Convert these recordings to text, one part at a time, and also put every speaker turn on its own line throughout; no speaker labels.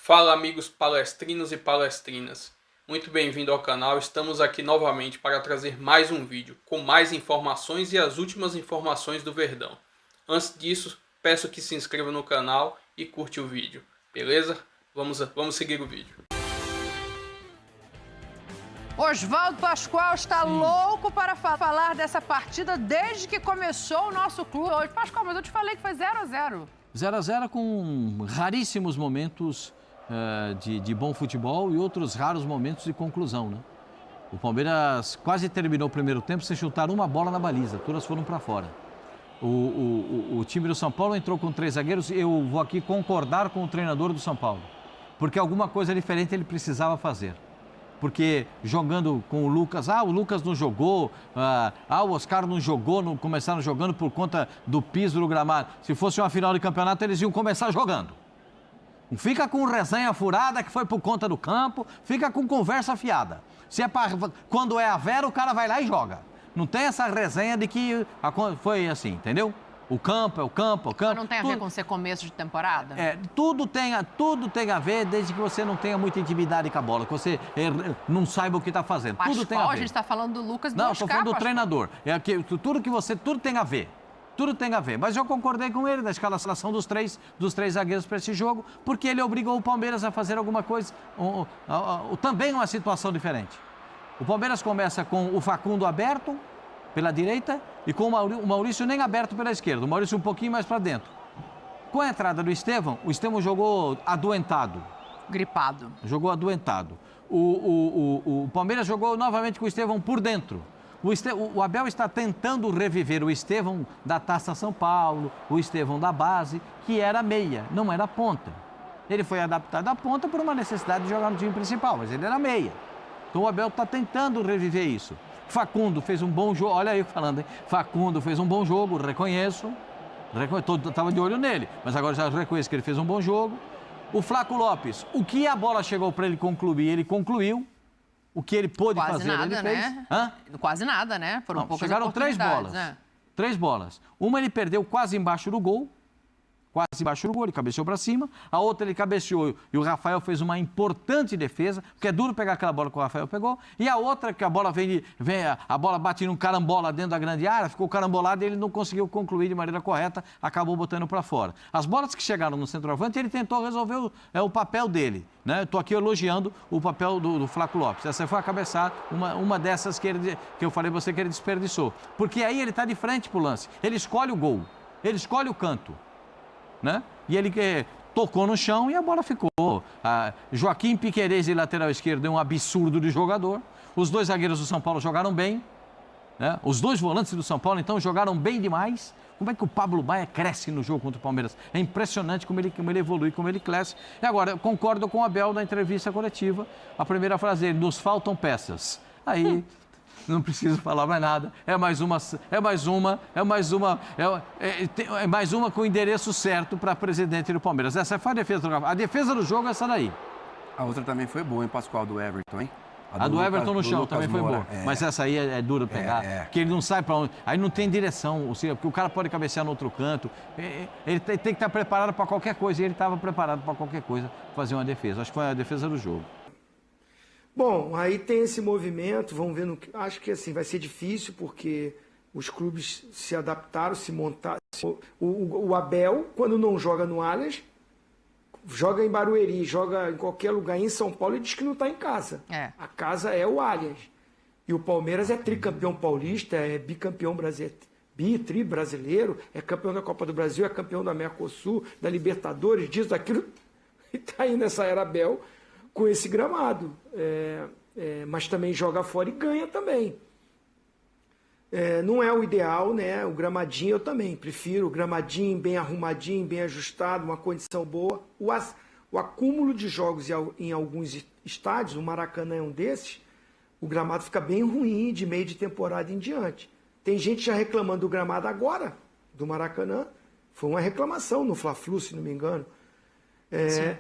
Fala amigos palestrinos e palestrinas, muito bem-vindo ao canal. Estamos aqui novamente para trazer mais um vídeo com mais informações e as últimas informações do Verdão. Antes disso, peço que se inscreva no canal e curte o vídeo, beleza? Vamos seguir o vídeo.
Oswaldo Pascoal está louco para falar dessa partida desde que começou o nosso clube. Hoje, Pascoal, mas eu te falei que foi 0-0.
0-0 com raríssimos momentos de bom futebol e outros raros momentos de conclusão, né? O Palmeiras quase terminou o primeiro tempo sem chutar uma bola na baliza, todas foram para fora. O time do São Paulo entrou com 3 zagueiros. Eu vou aqui concordar com o treinador do São Paulo, porque alguma coisa diferente ele precisava fazer. Porque jogando com o Lucas, o Lucas não jogou, o Oscar não jogou, não começaram jogando por conta do piso do gramado. Se fosse uma final de campeonato, eles iam começar jogando. Fica com resenha furada que foi por conta do campo, fica com conversa fiada. Se é quando é a Vera, o cara vai lá e joga. Não tem essa resenha de que foi assim, entendeu? O campo é o campo, o campo.
Mas não tem a ver com ser começo de temporada?
Tudo tem a ver, desde que você não tenha muita intimidade com a bola, que você não saiba o que está fazendo.
Pascoal,
tudo tem a ver.
A gente está falando do Lucas e do
Não,
Oscar,
estou falando do
Pascoal.
treinador. Tudo tem a ver. Mas eu concordei com ele na escalação dos três zagueiros para esse jogo, porque ele obrigou o Palmeiras a fazer alguma coisa, também uma situação diferente. O Palmeiras começa com o Facundo aberto pela direita e com o Maurício nem aberto pela esquerda. O Maurício um pouquinho mais para dentro. Com a entrada do Estevão, o Estevão jogou adoentado.
Gripado.
Jogou adoentado. O Palmeiras jogou novamente com o Estevão por dentro. O Abel está tentando reviver o Estevão da Taça São Paulo, o Estevão da base, que era meia, não era ponta. Ele foi adaptado à ponta por uma necessidade de jogar no time principal, mas ele era meia. Então o Abel está tentando reviver isso. Facundo fez um bom jogo, olha aí falando, hein? Facundo fez um bom jogo, reconheço. Estava de olho nele, mas agora já reconheço que ele fez um bom jogo. O Flaco Lopes, o que a bola chegou para ele concluir, ele concluiu. O que ele pôde fazer,
nada,
ele fez.
Né? Quase nada, né? Foram poucas
chegaram 3 bolas.
Né?
3 bolas. Uma ele perdeu quase embaixo do gol. Ele cabeceou para cima. A outra ele cabeceou e o Rafael fez uma importante defesa, porque é duro pegar aquela bola que o Rafael pegou. E a outra, que a bola a bola bate num carambola dentro da grande área, ficou carambolado e ele não conseguiu concluir de maneira correta, acabou botando para fora. As bolas que chegaram no centroavante, ele tentou resolver o papel dele. Né? Estou aqui elogiando o papel do Flaco Lopes. Essa foi a cabeçada, uma dessas que eu falei para você que ele desperdiçou. Porque aí ele está de frente para o lance. Ele escolhe o gol, ele escolhe o canto. Né? E ele tocou no chão e a bola ficou. Joaquim Piquerez, de lateral esquerdo, é um absurdo de jogador. Os 2 zagueiros do São Paulo jogaram bem. Né? Os 2 volantes do São Paulo, então, jogaram bem demais. Como é que o Pablo Maia cresce no jogo contra o Palmeiras? É impressionante como ele evolui, como ele cresce. E agora, eu concordo com o Abel na entrevista coletiva. A primeira frase dele, nos faltam peças. Aí... Não preciso falar mais nada. É mais uma com o endereço certo para presidente do Palmeiras. Essa foi a defesa do jogo. A defesa do jogo é essa daí.
A outra também foi boa, hein, Pascoal, do Everton, hein?
A do Everton no chão também foi boa. Mas essa aí é dura pegar, porque ele não sai para onde. Aí não tem direção, ou seja, porque o cara pode cabecear no outro canto. Ele tem que estar preparado para qualquer coisa, e ele estava preparado para qualquer coisa, fazer uma defesa. Acho que foi a defesa do jogo.
Bom, aí tem esse movimento, vamos ver, acho que assim vai ser difícil, porque os clubes se adaptaram, se montaram. O Abel, quando não joga no Allianz, joga em Barueri, joga em qualquer lugar em São Paulo e diz que não está em casa. A casa é o Allianz. E o Palmeiras é tricampeão paulista, é bicampeão brasileiro, tri brasileiro, é campeão da Copa do Brasil, é campeão da Mercosul, da Libertadores, disso, daquilo, e está aí nessa era Abel com esse gramado, mas também joga fora e ganha também. Não é o ideal, né? O gramadinho eu também prefiro, o gramadinho bem arrumadinho, bem ajustado, uma condição boa. O acúmulo de jogos em alguns estádios, o Maracanã é um desses, o gramado fica bem ruim de meio de temporada em diante. Tem gente já reclamando do gramado agora, do Maracanã, foi uma reclamação no Fla-Flu, se não me engano.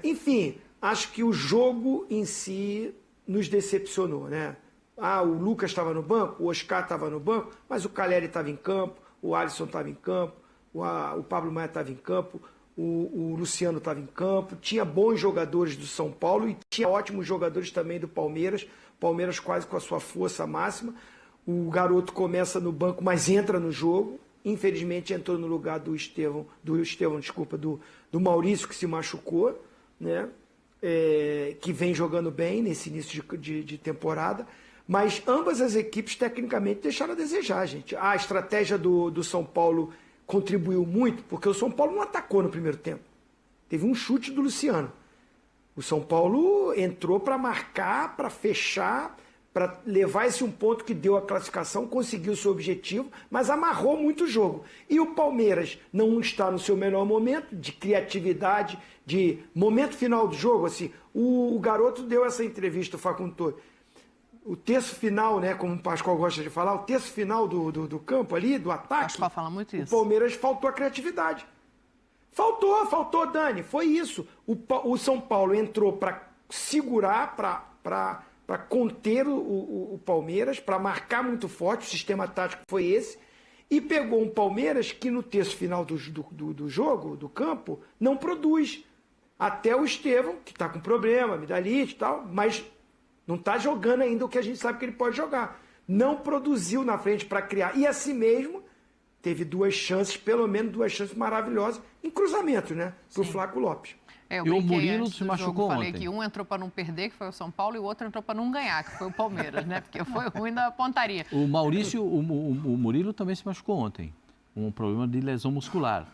Enfim... Acho que o jogo em si nos decepcionou, né? O Lucas estava no banco, o Oscar estava no banco, mas o Caleri estava em campo, o Alisson estava em campo, o Pablo Maia estava em campo, o Luciano estava em campo, tinha bons jogadores do São Paulo e tinha ótimos jogadores também do Palmeiras. Palmeiras quase com a sua força máxima. O garoto começa no banco, mas entra no jogo. Infelizmente entrou no lugar do Maurício, que se machucou, né? Que vem jogando bem nesse início de temporada. Mas ambas as equipes, tecnicamente, deixaram a desejar, gente. A estratégia do São Paulo contribuiu muito, porque o São Paulo não atacou no primeiro tempo. Teve um chute do Luciano. O São Paulo entrou para marcar, para fechar, para levar esse um ponto que deu a classificação, conseguiu o seu objetivo, mas amarrou muito o jogo. E o Palmeiras não está no seu melhor momento de criatividade, de momento final do jogo. Assim, o garoto deu essa entrevista, o Facundo Toro. O terço final, né, como o Pascoal gosta de falar, o terço final do campo ali, do ataque,
Pascoal fala muito isso.
O Palmeiras faltou a criatividade. Faltou, Dani, foi isso. O São Paulo entrou para segurar, para conter o Palmeiras, para marcar muito forte, o sistema tático foi esse, e pegou um Palmeiras que no terço final do jogo, do campo, não produz. Até o Estevão, que está com problema, amidalite e tal, mas não está jogando ainda o que a gente sabe que ele pode jogar. Não produziu na frente para criar. E assim mesmo, teve pelo menos duas chances maravilhosas, em cruzamento, né? Pro Flávio Lopes.
E o Murilo se machucou ontem.
Falei que um entrou para não perder, que foi o São Paulo, e o outro entrou para não ganhar, que foi o Palmeiras, né? Porque foi ruim da pontaria.
O Murilo também se machucou ontem. Um problema de lesão muscular.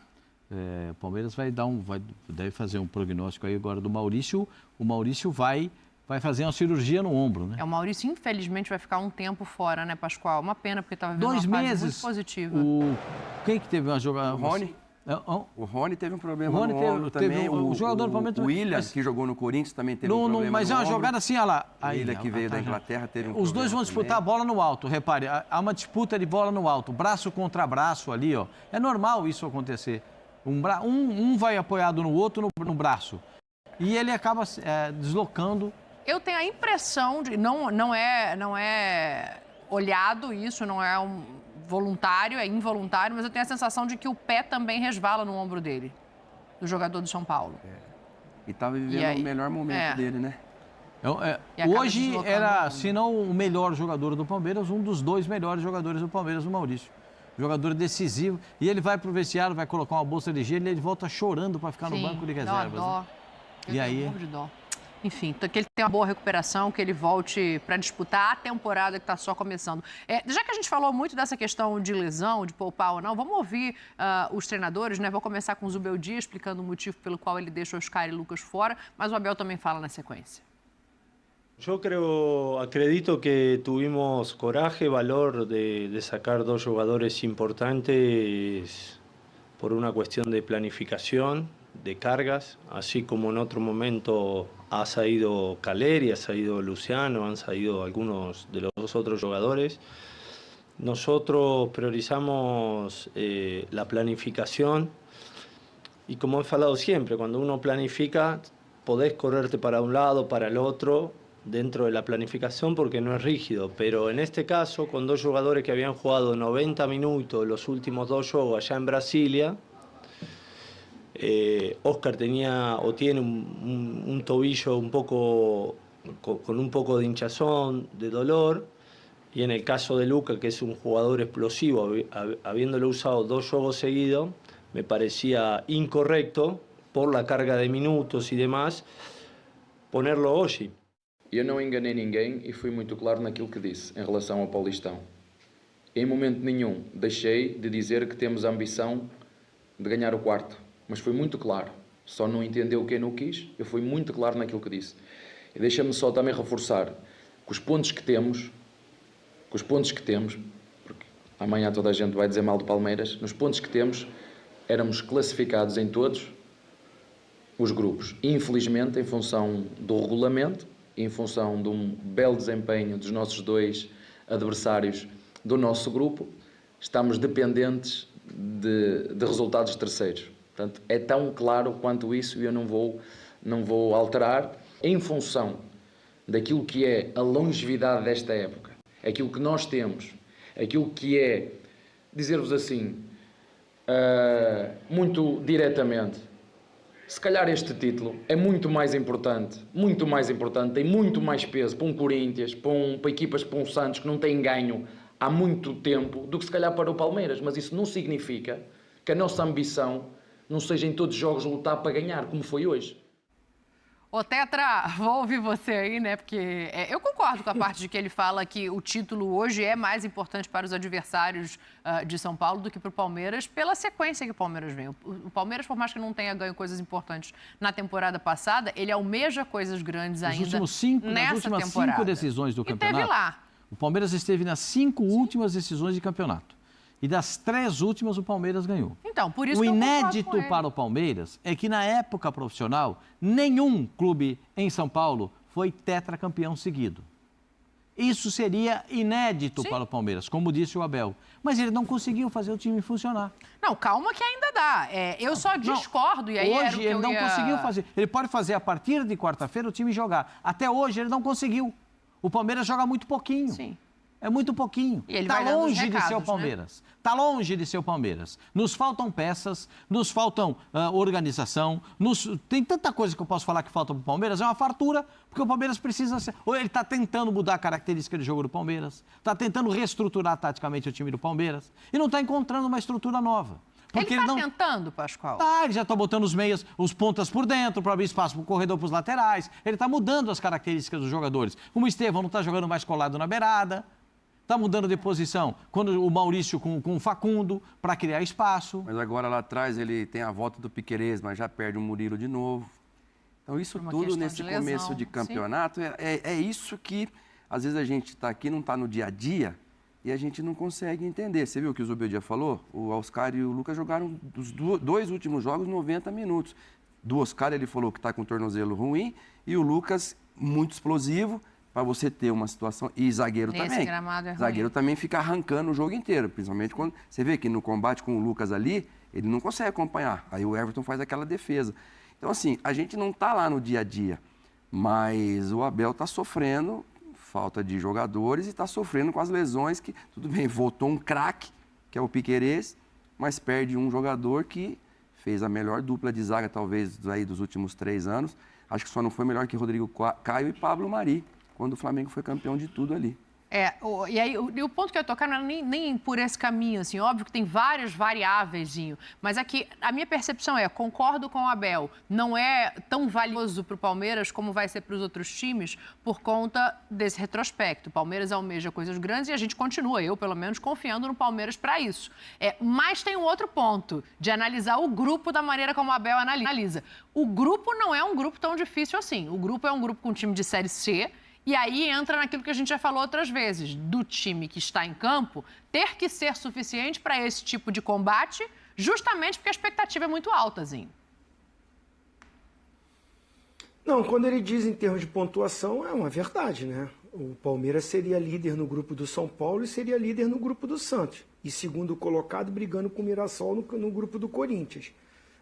O Palmeiras deve fazer um prognóstico aí agora do Maurício. O Maurício vai fazer uma cirurgia no ombro, né?
O Maurício, infelizmente, vai ficar um tempo fora, né, Pascoal? Uma pena, porque estava vivendo
2
uma
meses.
fase muito positiva.
Quem que teve uma jogada?
O Rony. O Rony teve um problema
o Rony
no ombro também.
O jogador do Palmeiras...
O William, que jogou no Corinthians, também teve um problema
mas
no
é uma
ombro.
jogada assim, olha lá.
O William, que veio da Inglaterra, teve um problema.
Os dois vão disputar a bola no alto, repare. Há uma disputa de bola no alto, braço contra braço ali, ó. É normal isso acontecer. Um vai apoiado no outro, no braço. E ele acaba deslocando.
Eu tenho a impressão de... Não é olhado isso, não é voluntário, é involuntário, mas eu tenho a sensação de que o pé também resvala no ombro dele, do jogador do São Paulo.
E estava vivendo o melhor momento dele, né?
Hoje
era, se não o melhor jogador do Palmeiras, um dos 2 melhores jogadores do Palmeiras, o Maurício. Jogador decisivo. E ele vai pro vestiário, vai colocar uma bolsa de gelo e ele volta chorando para ficar no banco de reservas.
Dó.
Né? E aí?
Um pouco de dó. Enfim, que ele tenha uma boa recuperação, que ele volte para disputar a temporada que está só começando. Já que a gente falou muito dessa questão de lesão, de poupar ou não, vamos ouvir os treinadores, né? Vou começar com o Zubeldia explicando o motivo pelo qual ele deixa Oscar e Lucas fora, mas o Abel também fala na sequência.
Acredito que tuvimos coraje, valor de sacar 2 jugadores importantes por una cuestión de planificación, de cargas, así como en otro momento ha salido Caleri, ha salido Luciano, han salido algunos de los otros jugadores. Nosotros priorizamos la planificación y como he falado siempre, cuando uno planifica podés correrte para un lado, para el otro, dentro de la planificación porque no es rígido, pero en este caso con 2 jugadores que habían jugado 90 minutos los últimos 2 juegos allá en Brasilia, Oscar tiene un tobillo con un poco de hinchazón, de dolor, y en el caso de Luca, que es un jugador explosivo, habiéndolo usado 2 juegos seguidos, me parecía incorrecto, por la carga de minutos e demais, ponerlo hoje.
Eu não enganei ninguém e fui muito claro naquilo que disse em relação ao Paulistão. Em momento nenhum deixei de dizer que temos a ambição de ganhar o 4º. Mas foi muito claro, só não entendeu quem não quis, eu fui muito claro naquilo que disse. E deixa-me só também reforçar que os pontos que temos, porque amanhã toda a gente vai dizer mal do Palmeiras, nos pontos que temos, éramos classificados em todos os grupos. Infelizmente, em função do regulamento, em função de um belo desempenho dos nossos 2 adversários do nosso grupo, estamos dependentes de resultados terceiros. Portanto, é tão claro quanto isso e eu não vou alterar em função daquilo que é a longevidade desta época, aquilo que nós temos, aquilo que é, dizer-vos assim, muito diretamente, Se calhar este título é muito mais importante, tem muito mais peso para um Corinthians, para equipas, para um Santos que não têm ganho há muito tempo, do que se calhar para o Palmeiras. Mas isso não significa que a nossa ambição não seja em todos os jogos lutar para ganhar, como foi hoje.
Ô Tetra, vou ouvir você aí, né? Porque eu concordo com a parte de que ele fala que o título hoje é mais importante para os adversários de São Paulo do que para o Palmeiras, pela sequência que o Palmeiras vem. O Palmeiras, por mais que não tenha ganho coisas importantes na temporada passada, ele almeja coisas grandes ainda
nas últimas
temporada.
5 decisões do campeonato,
teve lá.
O Palmeiras esteve nas 5 últimas decisões de campeonato. E das 3 últimas, o Palmeiras ganhou.
Então, por isso
o
que eu
inédito para o Palmeiras é que, na época profissional, nenhum clube em São Paulo foi tetracampeão seguido. Isso seria inédito para o Palmeiras, como disse o Abel. Mas ele não conseguiu fazer o time funcionar.
Não, calma que ainda dá. Eu só discordo. E aí
hoje ele não conseguiu fazer. Ele pode fazer a partir de quarta-feira o time jogar. Até hoje ele não conseguiu. O Palmeiras joga muito pouquinho.
Sim.
É muito pouquinho. Está longe de ser o Palmeiras. Está longe de ser o Palmeiras. Nos faltam peças, nos faltam organização. Tem tanta coisa que eu posso falar que falta para o Palmeiras. É uma fartura, porque o Palmeiras precisa ser... Ou ele está tentando mudar a característica de jogo do Palmeiras. Está tentando reestruturar taticamente o time do Palmeiras. E não está encontrando uma estrutura nova.
Porque ele está tentando, Pascoal?
Ele já está botando os meias, os pontas por dentro, para abrir espaço para o corredor, para os laterais. Ele está mudando as características dos jogadores. O Estevão não está jogando mais colado na beirada. Está mudando de posição quando o Maurício com o Facundo para criar espaço.
Mas agora lá atrás ele tem a volta do Piquerez, mas já perde o Murilo de novo. Então isso tudo nesse começo de campeonato é isso que às vezes a gente está aqui, não está no dia a dia e a gente não consegue entender. Você viu o que o Zubeldia falou? O Oscar e o Lucas jogaram os 2 últimos jogos 90 minutos. Do Oscar ele falou que está com o tornozelo ruim e o Lucas muito explosivo. Para você ter uma situação... E zagueiro também. Zagueiro também fica arrancando o jogo inteiro. Principalmente quando você vê que no combate com o Lucas ali, ele não consegue acompanhar. Aí o Everton faz aquela defesa. Então, assim, a gente não está lá no dia a dia. Mas o Abel está sofrendo falta de jogadores e está sofrendo com as lesões que... Tudo bem, voltou um craque, que é o Piquerez, mas perde um jogador que fez a melhor dupla de zaga, talvez, aí dos últimos 3 anos. Acho que só não foi melhor que Rodrigo Caio e Pablo Mari, quando o Flamengo foi campeão de tudo ali.
E aí o ponto que eu ia tocar não é nem por esse caminho, assim, óbvio que tem várias variáveis, mas aqui a minha percepção concordo com o Abel, não é tão valioso para o Palmeiras como vai ser para os outros times por conta desse retrospecto. O Palmeiras almeja coisas grandes e a gente continua, eu pelo menos, confiando no Palmeiras para isso. Mas tem um outro ponto, de analisar o grupo da maneira como o Abel analisa. O grupo não é um grupo tão difícil assim, o grupo é um grupo com um time de Série C. E aí entra naquilo que a gente já falou outras vezes, do time que está em campo ter que ser suficiente para esse tipo de combate, justamente porque a expectativa é muito alta, Zinho.
Não, quando ele diz em termos de pontuação, é uma verdade, né? O Palmeiras seria líder no grupo do São Paulo e seria líder no grupo do Santos. E segundo colocado, brigando com o Mirassol no grupo do Corinthians.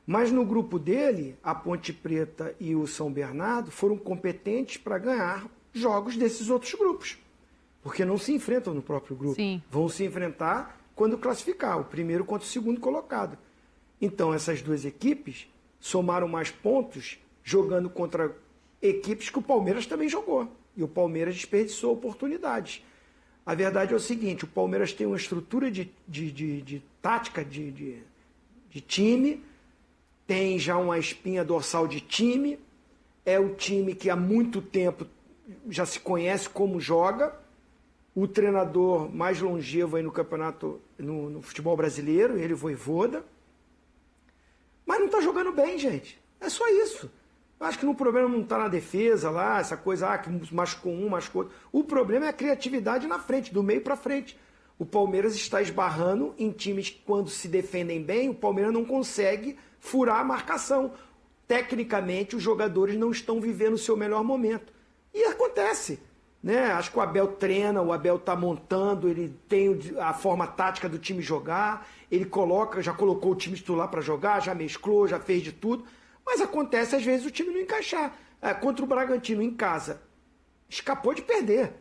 Mas no grupo dele, a Ponte Preta e o São Bernardo foram competentes para ganhar jogos desses outros grupos, porque não se enfrentam no próprio grupo.
Sim.
Vão se enfrentar quando classificar, o primeiro contra o segundo colocado. Então, essas 2 equipes somaram mais pontos jogando contra equipes que o Palmeiras também jogou, e o Palmeiras desperdiçou oportunidades. A verdade é o seguinte, o Palmeiras tem uma estrutura de tática de time, tem já uma espinha dorsal de time, é o time que há muito tempo já se conhece como joga, o treinador mais longevo aí no campeonato, no futebol brasileiro, ele Vojvoda, mas não está jogando bem, gente. É só isso. Eu acho que o problema não está na defesa lá, essa coisa que machucou um, machucou outro. O problema é a criatividade na frente, do meio para frente. O Palmeiras está esbarrando em times que, quando se defendem bem, o Palmeiras não consegue furar a marcação. Tecnicamente, os jogadores não estão vivendo o seu melhor momento. E acontece, né? Acho que o Abel treina, o Abel está montando, ele tem a forma tática do time jogar, ele já colocou o time titular para jogar, já mesclou, já fez de tudo, mas acontece às vezes o time não encaixar. Contra o Bragantino em casa, escapou de perder.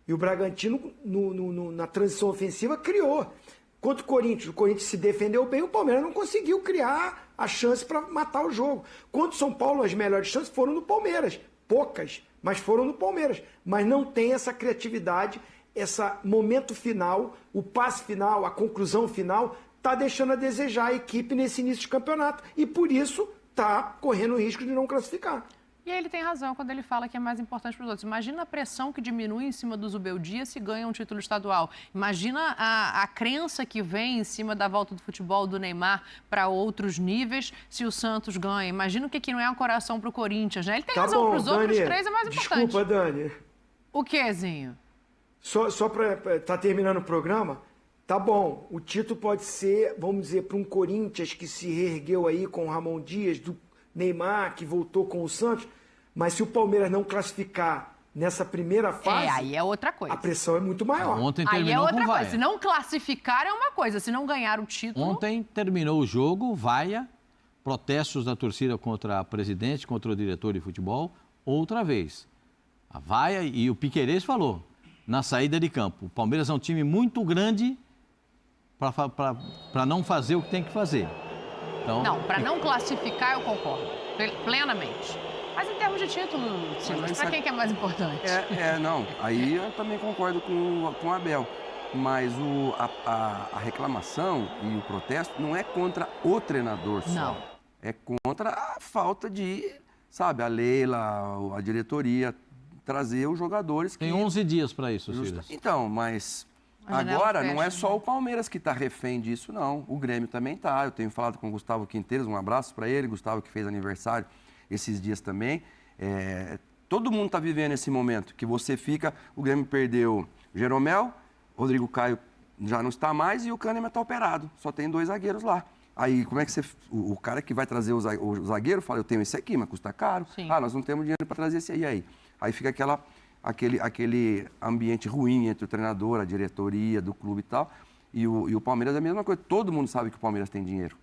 E o Bragantino, na transição ofensiva, criou. Contra o Corinthians se defendeu bem, o Palmeiras não conseguiu criar a chance para matar o jogo. Contra o São Paulo, as melhores chances foram no Palmeiras. Poucas, mas foram no Palmeiras. Mas não tem essa criatividade, esse momento final, o passe final, a conclusão final, está deixando a desejar a equipe nesse início de campeonato. E por isso está correndo o risco de não classificar.
E ele tem razão quando ele fala que é mais importante para os outros. Imagina a pressão que diminui em cima do Zubeldia se ganha um título estadual. Imagina a crença que vem em cima da volta do futebol do Neymar para outros níveis se o Santos ganha. Imagina o que não é um coração para o Corinthians, né? Ele tem razão, para os outros três é mais importante.
Desculpa, Dani.
O quê, Zinho?
Só para estar terminando o programa, tá bom, o título pode ser, vamos dizer, para um Corinthians que se reergueu aí com o Ramon Dias, do Neymar, que voltou com o Santos, mas se o Palmeiras não classificar nessa primeira fase...
aí é outra coisa.
A pressão é muito maior.
Ontem
aí
terminou
é outra
com
coisa.
vaia.
Se não classificar é uma coisa, se não ganhar o título...
Ontem terminou o jogo, vaia, protestos da torcida contra a presidente, contra o diretor de futebol, outra vez. A vaia, e o Piquerez falou, na saída de campo, o Palmeiras é um time muito grande para não fazer o que tem que fazer. Então...
Não, para não classificar eu concordo, plenamente. Mas em termos de título, Silas, para quem que é mais importante?
Não, aí eu também concordo com o Abel. Mas a reclamação e o protesto não é contra o treinador só.
Não.
É contra a falta de, sabe, a Leila, a diretoria, trazer os jogadores que...
Tem 11 dias para isso, Silas.
Então, mas... Agora, não é só o Palmeiras que está refém disso, não. O Grêmio também está. Eu tenho falado com o Gustavo Quinteiros, um abraço para ele. Gustavo que fez aniversário esses dias também. Todo mundo está vivendo esse momento que você fica... O Grêmio perdeu Jeromel, Rodrigo Caio já não está mais e o Kahneman está operado. Só tem 2 zagueiros lá. Aí, como é que você... O cara que vai trazer o zagueiro fala, eu tenho esse aqui, mas custa caro.
Sim.
Nós não temos dinheiro para trazer esse aí. Aí fica aquele ambiente ruim entre o treinador, a diretoria do clube e tal. E o Palmeiras é a mesma coisa. Todo mundo sabe que o Palmeiras tem dinheiro.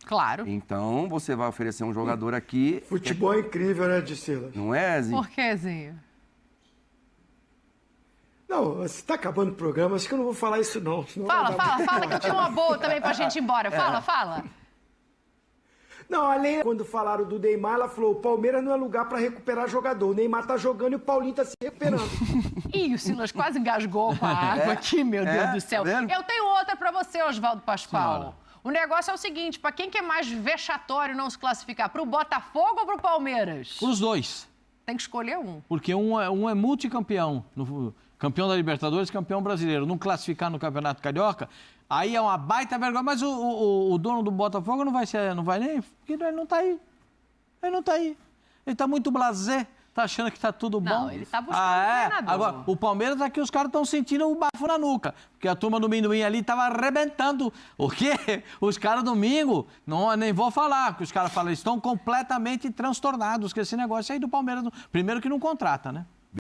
Claro.
Então, você vai oferecer um jogador aqui...
Futebol é incrível, né, Silas?
Não é, Zinho?
Por que, Zinho?
Não, você está acabando o programa, acho que eu não vou falar isso, não.
Fala, que eu tinha uma boa também pra gente ir embora. Fala.
Não, além, quando falaram do Neymar, ela falou, o Palmeiras não é lugar para recuperar jogador. O Neymar tá jogando e o Paulinho tá se recuperando.
Ih, o Silas quase engasgou com a água aqui, meu Deus do céu.
Tá vendo?
Eu tenho outra pra você, Oswaldo Pascoal.
Senhora.
O negócio é o seguinte, pra quem que é mais vexatório não se classificar? Pro Botafogo ou pro Palmeiras?
Os dois.
Tem que escolher um.
Porque um é multicampeão, campeão da Libertadores, campeão brasileiro. Não classificar no Campeonato Carioca, aí é uma baita vergonha. Mas o dono do Botafogo não vai nem, porque ele não está aí. Ele não está aí. Ele está muito blasé, está achando que está tudo bom.
Não, ele está buscando um treinador.
Agora, o Palmeiras aqui, os caras estão sentindo o bafo na nuca. Porque a turma do Minduim ali estava arrebentando. O quê? Os caras domingo, não, nem vou falar, porque os caras falam, estão completamente transtornados com esse negócio aí do Palmeiras. Primeiro que não contrata, né?